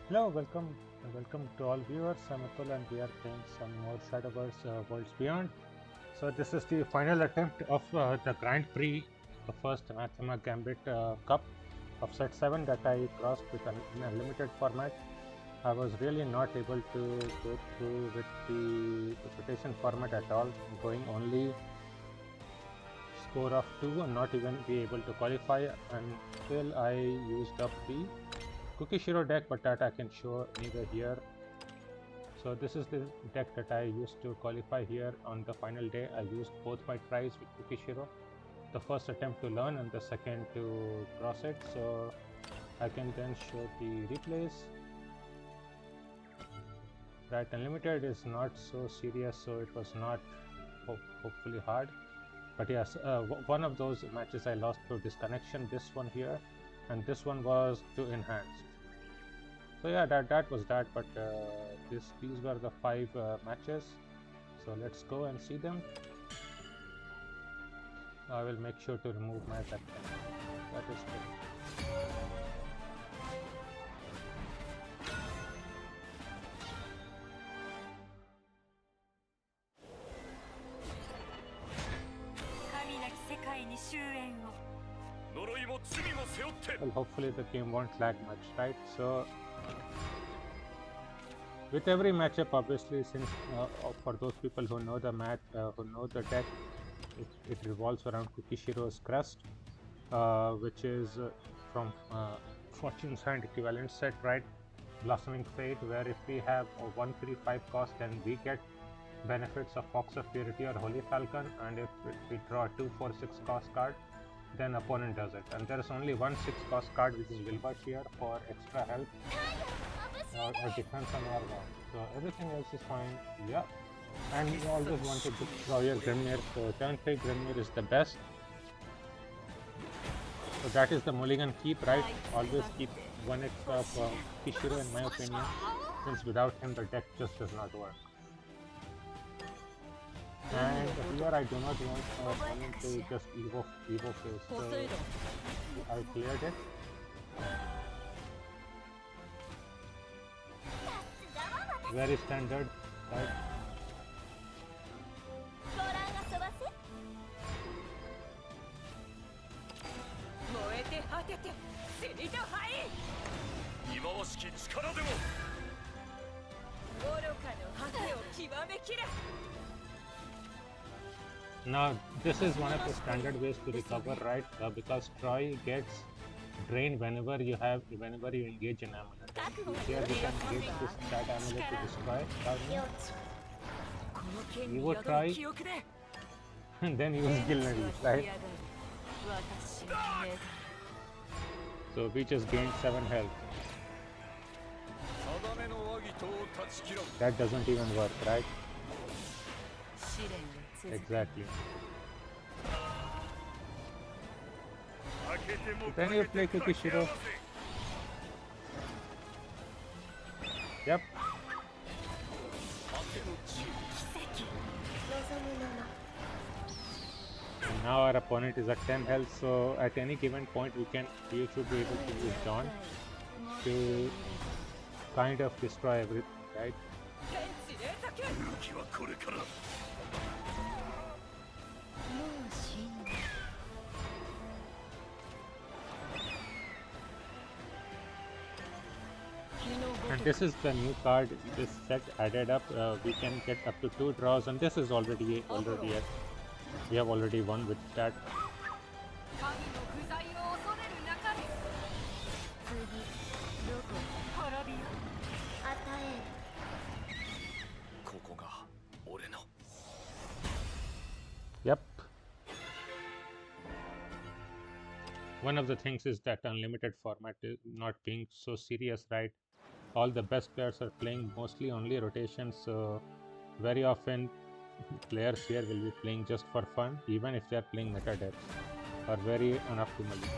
Hello, welcome to all viewers. I'm Atul and we are playing some more Shadowverse Worlds Beyond. So this is the final attempt of the Grand Prix, the first Anathema Gambit Cup of Set 7 that I crossed in a limited format. I was really not able to go through with the rotation format at all, going only score of 2 and not even be able to qualify until I used up the Kukishiro deck, but that I can show anywhere here. So this is the deck that I used to qualify here on the final day. I used both my tries with Kukishiro, the first attempt to learn and the second to cross it. So I can then show the replays. Right, Unlimited is not so serious, so it was not hopefully hard. But yes, one of those matches I lost through disconnection, this one here, and this one was to enhanced. So yeah, that was that, but these were the 5 matches. So let's go and see them. I will make sure to remove my back. That is good. Well, hopefully the game won't lag much, right? So with every matchup, obviously, since for those people who know the who know the deck, it revolves around Kukishiro's Crest, which is from Fortune's Hand equivalent set, right? Blossoming Fate, where if we have a 1/3/5 cost, then we get benefits of Fox of Purity or Holy Falcon, and if we draw a 2/4/6 cost card, then opponent does it. And there is only one 6 cost card, which is Wilbur here for extra help or defense on our wall. So everything else is fine. Yeah. And you always wanted to draw your Grimnir, so turn 3 Grimnir is the best. So that is the mulligan keep, right? Always keep 1 extra of Kishiro in my opinion, since without him the deck just does not work. And here I do not want opponent to just evoke this, so I cleared it. Very standard, right? Now this is one of the standard ways to recover, right? Because Troy gets drained whenever you engage an amulet. Here we can engage that amulet to destroy. You would try and then use Gilnary, right? So we just gained 7 health. That doesn't even work, right? Exactly. Then you play Kukishiro. Yep. And now our opponent is at 10 health, so at any given point we should be able to use Dawn to kind of destroy everything, right? And this is the new card, this set added up, we can get up to 2 draws, and this is already we have already won with that. Yep. One of the things is that unlimited format is not being so serious, right? All the best players are playing mostly only rotations, so very often players here will be playing just for fun, even if they are playing meta decks or very unoptimally.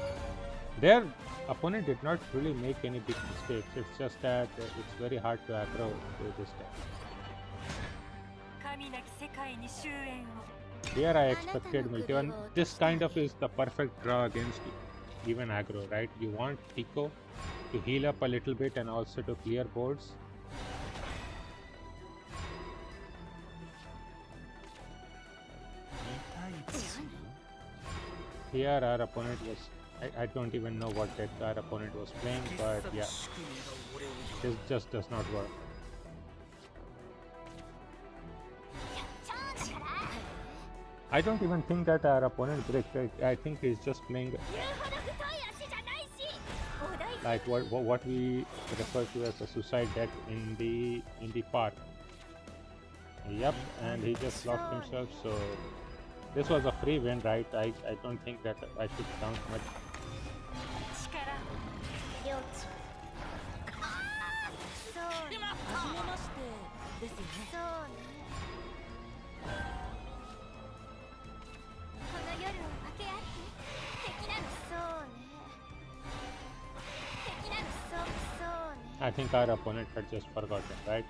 Their opponent did not really make any big mistakes, it's just that it's very hard to aggro with this deck. Here I expected multi-one. This kind of is the perfect draw against even aggro, right? You want Tico to heal up a little bit and also to clear boards. Here our opponent was, I don't even know what deck our opponent was playing, but yeah, this just does not work. I don't even think that our opponent bricked. I think he's just playing like what we refer to as a suicide deck in the park. Yep, and he just locked himself. So this was a free win, right? I don't think that I should count much. I think our opponent had just forgotten, right?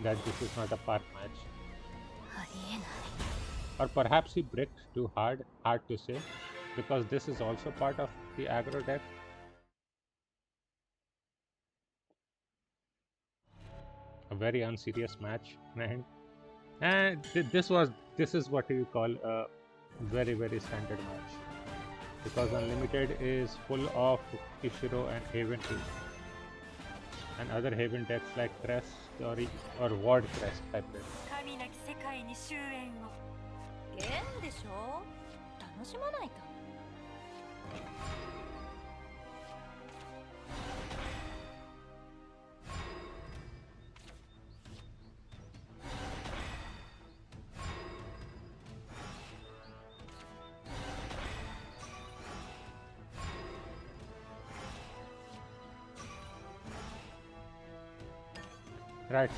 That this is not a park match. Or perhaps he bricked too hard to say, because this is also part of the aggro deck. A very unserious match, right? And this is what you call a very standard match, because Unlimited is full of Kukishiro and Haven too, and other Haven decks like Crest or Ward Crest type deck. Right,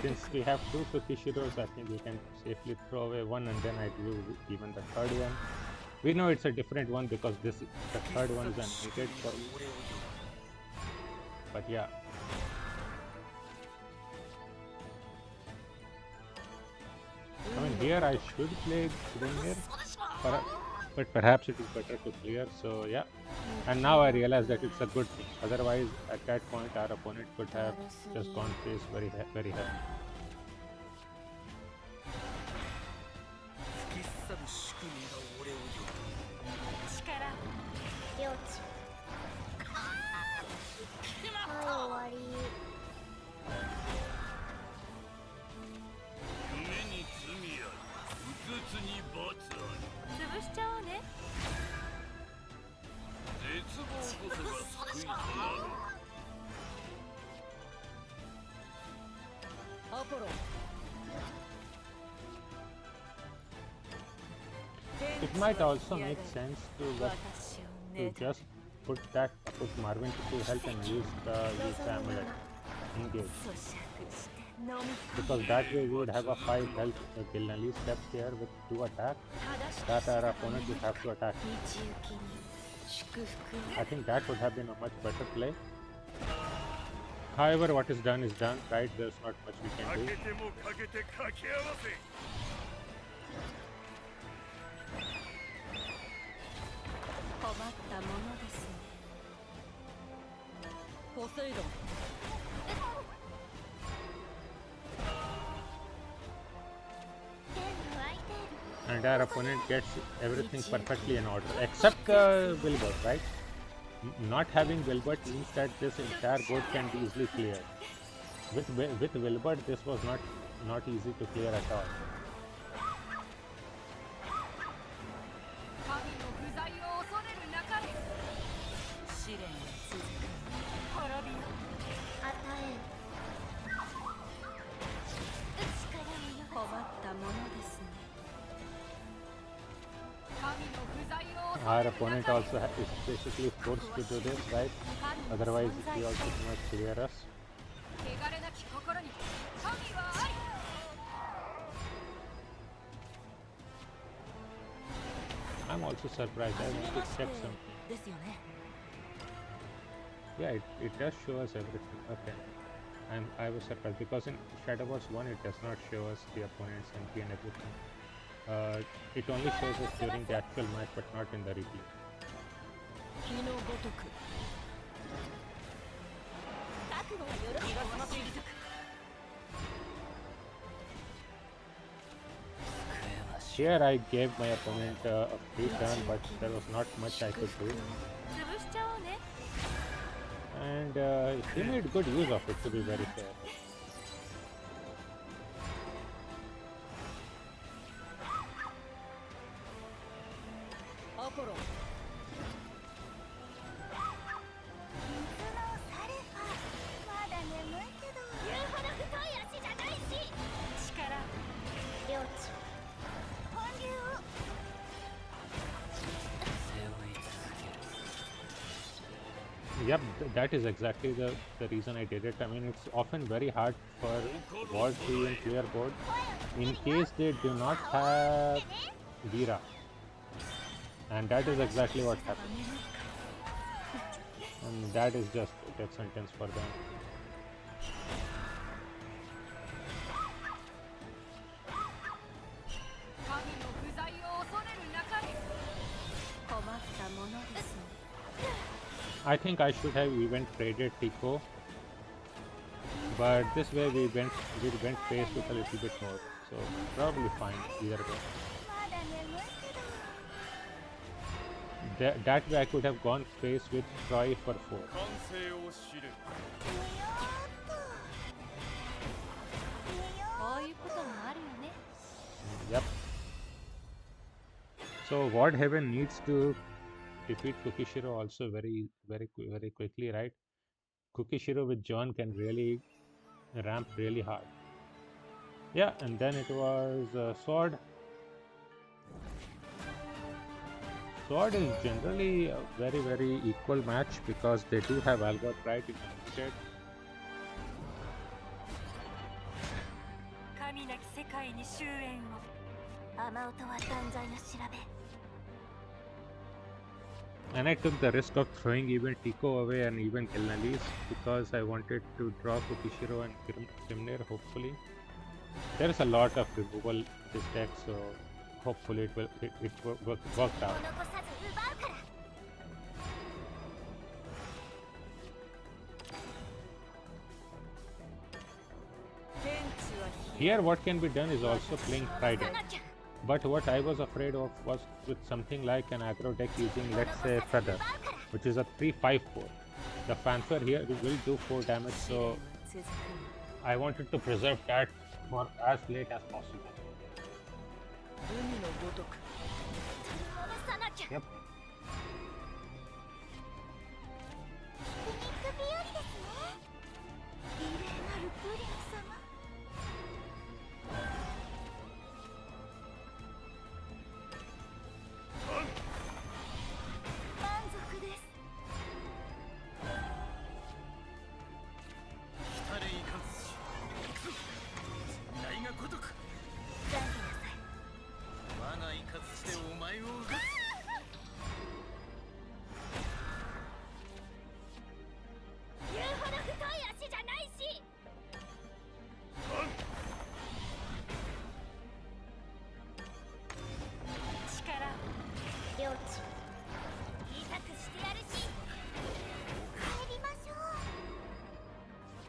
since we have two Kukishiros, I think we can safely throw away one, and then I do even the third one. We know it's a different one because the third one is unneeded, but yeah. I mean, here I should play Grimir, but perhaps it is better to clear, so yeah. And now I realize that it's a good thing. Otherwise, at that point, our opponent could have just gone face very heavy. It might also make sense to just put Marvin to 2 health and use the amulet engage, because that way we would have a 5 health Gilnali step here with 2 attacks that our opponent would have to attack. I think that would have been a much better play. However, what is done, right? There's not much we can do. And our opponent gets everything perfectly in order, except Wilbur, right? Not having Wilbur means that this entire board can be easily cleared. With Wilbur, this was not easy to clear at all. Our opponent also is basically forced to do this, right? Otherwise, he also cannot clear us. I'm also surprised. I need to check something. Yeah, it does show us everything. Okay. I was surprised because in Shadowverse 1 it does not show us the opponent's MP and everything. It only shows us during the actual match, but not in the replay. Here I gave my opponent a free turn, but there was not much I could do. And he made good use of it, to be very fair. Yep, that is exactly the reason I did it. I mean, it's often very hard for Wall 3 and clear board in case they do not have Veera. And that is exactly what happened. And that is just a death sentence for them. I think I should have even traded Tico, but this way we went face with a little bit more, so probably fine either way. That way I could have gone face with Troy for 4. Yep. So Wardhaven needs to defeat Kukishiro also very quickly, right? Kukishiro with John can really ramp really hard. Yeah, and then it was Sword. Sword is generally a very equal match because they do have Algot right in instead. And I took the risk of throwing even Tico away and even Kilnalis because I wanted to draw Kukishiro and Grimnir, hopefully. There is a lot of removal in this deck, so hopefully it worked out. Here what can be done is also playing Trident. But what I was afraid of was with something like an aggro deck using, let's say, Feather, which is a 3/5/4. The Fanfare here will do 4 damage, so I wanted to preserve that for as late as possible. Yep.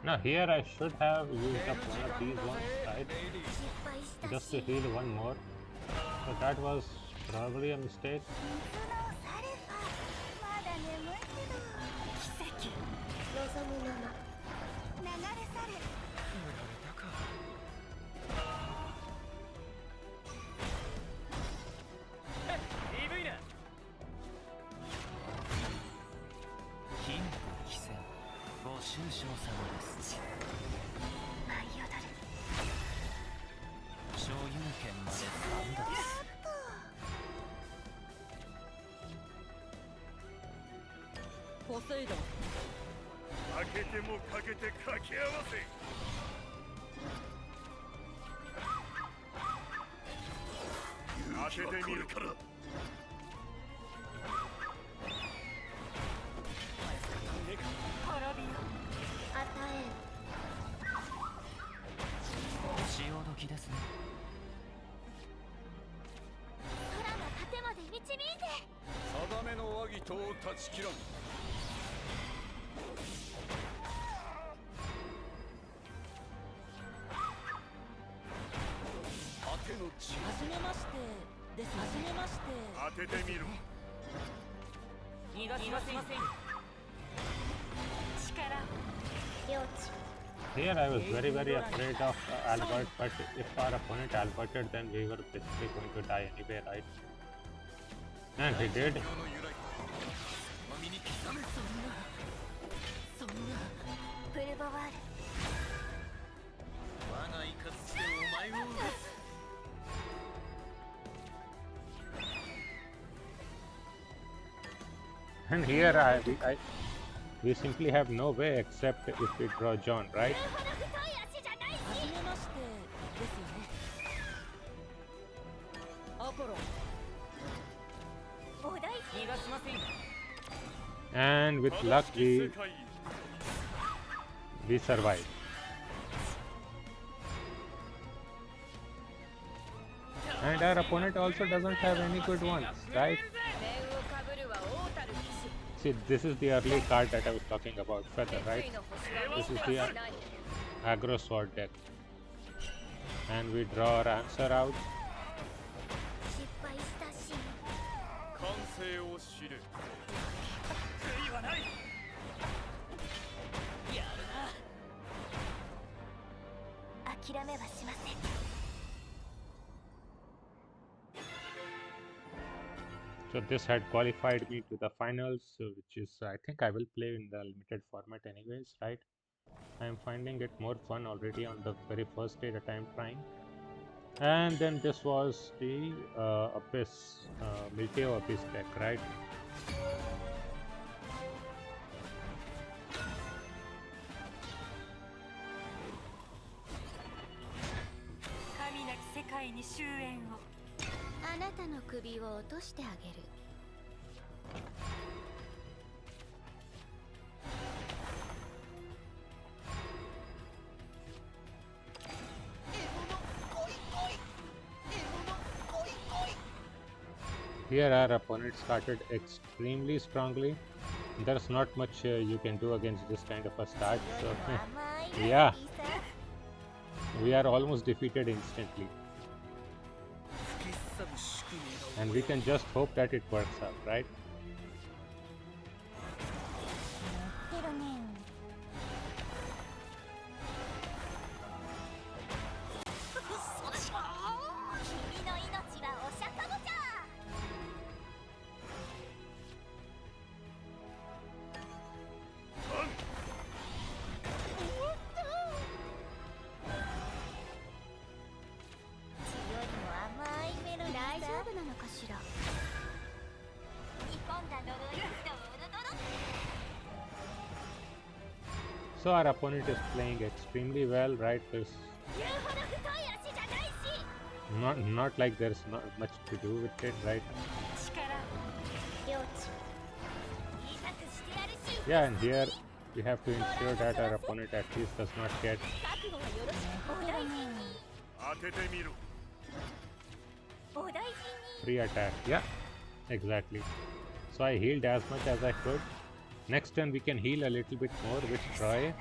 Now here I should have used up one of these ones, right? Just to heal one more. So that was probably a mistake. Here I was very afraid of Albert, but if our opponent Alberted, then we were basically going to die anyway, right? And he did. And here we simply have no way except if we draw John, right? And with luck we survive. And our opponent also doesn't have any good ones, right? See, this is the early card that I was talking about, Feather, right? This is the aggro sword deck. And we draw our answer out. So this had qualified me to the finals, which is I think I will play in the limited format anyways, right? I am finding it more fun already on the very first day that I am trying. And then this was the Abyss, Milteo Abyss deck, right? Here our opponent started extremely strongly. There's not much you can do against this kind of a start. So yeah, we are almost defeated instantly. And we can just hope that it works out, right? So our opponent is playing extremely well, right? There's not like there's not much to do with it, right? Yeah, and here we have to ensure that our opponent at least does not get free attack. Yeah, exactly. So I healed as much as I could. Next turn we can heal a little bit more with Troy.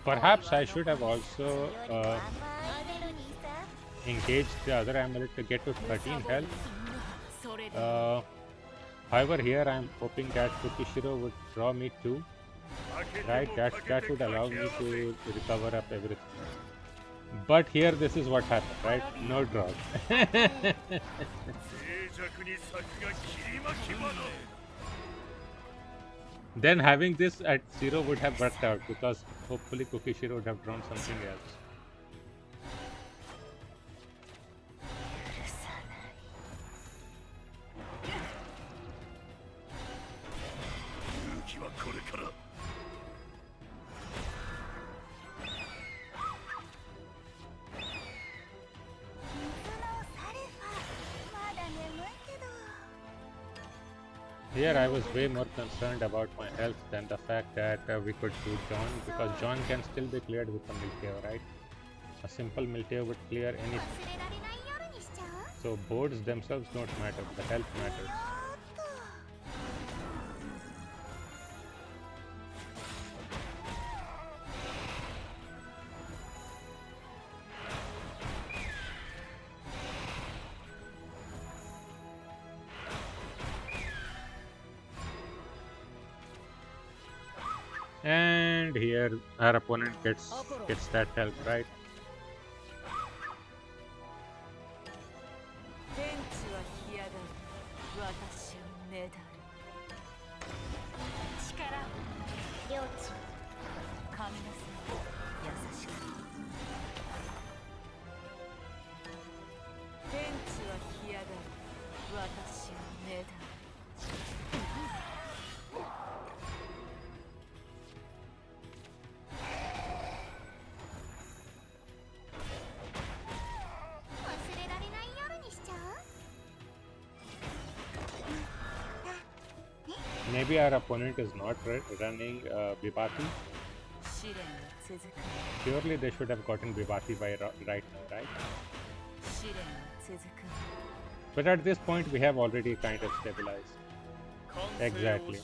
Perhaps I should have also engaged the other amulet to get to 13 health. However, here I am hoping that Kukishiro would draw me 2. Right, that would allow me to recover up everything. But here this is what happened, right? No draws. Then having this at 0 would have worked out, because hopefully Kukishiro would have drawn something else. Here I was way more concerned about my health than the fact that we could do John, because John can still be cleared with a Milteo, right? A simple Milteo would clear anything. So boards themselves don't matter, the health matters. And here our opponent gets that help, right? Maybe our opponent is not running Vibhati. Surely they should have gotten Vibhati by right now, right? But at this point we have already kind of stabilized. Exactly.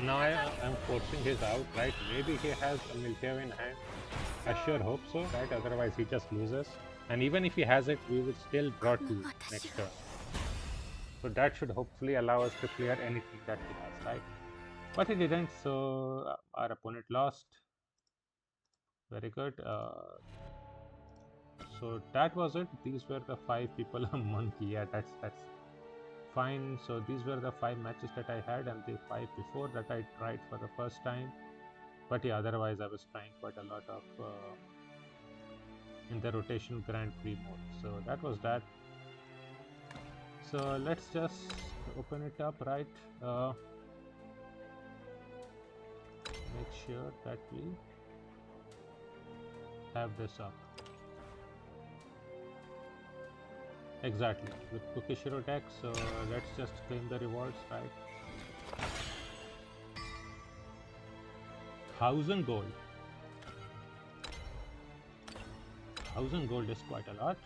Now I'm forcing his out, right? Maybe he has a Milteo in hand. I sure hope so, right? Otherwise he just loses. And even if he has it, we would still draw 2 next turn. So that should hopefully allow us to clear anything that he has, right? But he didn't, so our opponent lost. Very good. So that was it. These were the 5 people. A monkey. Yeah, that's fine. So these were the 5 matches that I had, and the 5 before that I tried for the first time. But yeah, otherwise I was trying quite a lot of in the rotation Grand Prix mode. So that was that. So let's just open it up, right? Make sure that we have this up. Exactly, with Kukishiro deck, so let's just claim the rewards, right? 1000 gold. 1000 gold is quite a lot.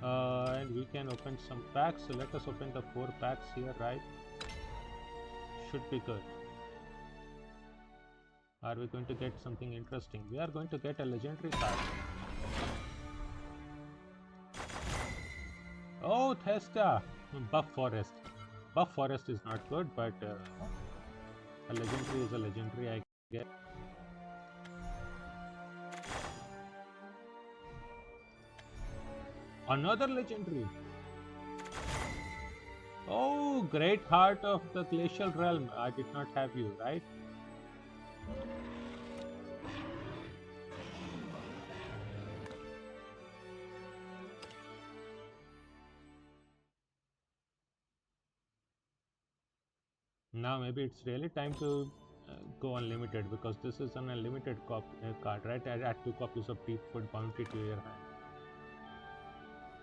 And we can open some packs, so let us open the 4 packs here, right? Should be good. Are we going to get something interesting? We are going to get a legendary card. Oh, Thesta! Buff Forest. Buff Forest is not good, but a legendary is a legendary, I guess. Another legendary. Oh, Great Heart of the Glacial Realm. I did not have you, right? Now maybe it's really time to go unlimited, because this is an unlimited card, right? Add 2 copies of Deep Food Bounty to your hand.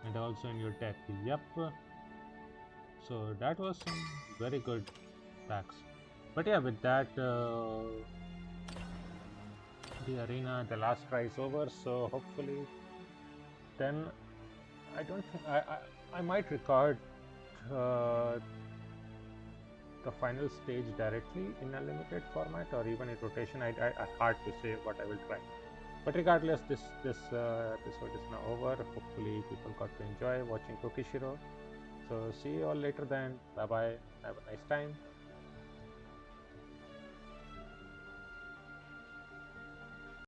And also in your deck. Yep. So that was some very good packs. But yeah, with that, the arena, the last try is over. So hopefully, then I don't think I might record the final stage directly in unlimited format or even in rotation. I hard to say what I will try. But regardless, this episode is now over. Hopefully, people got to enjoy watching Kukishiro. So see you all later then. Bye bye. Have a nice time.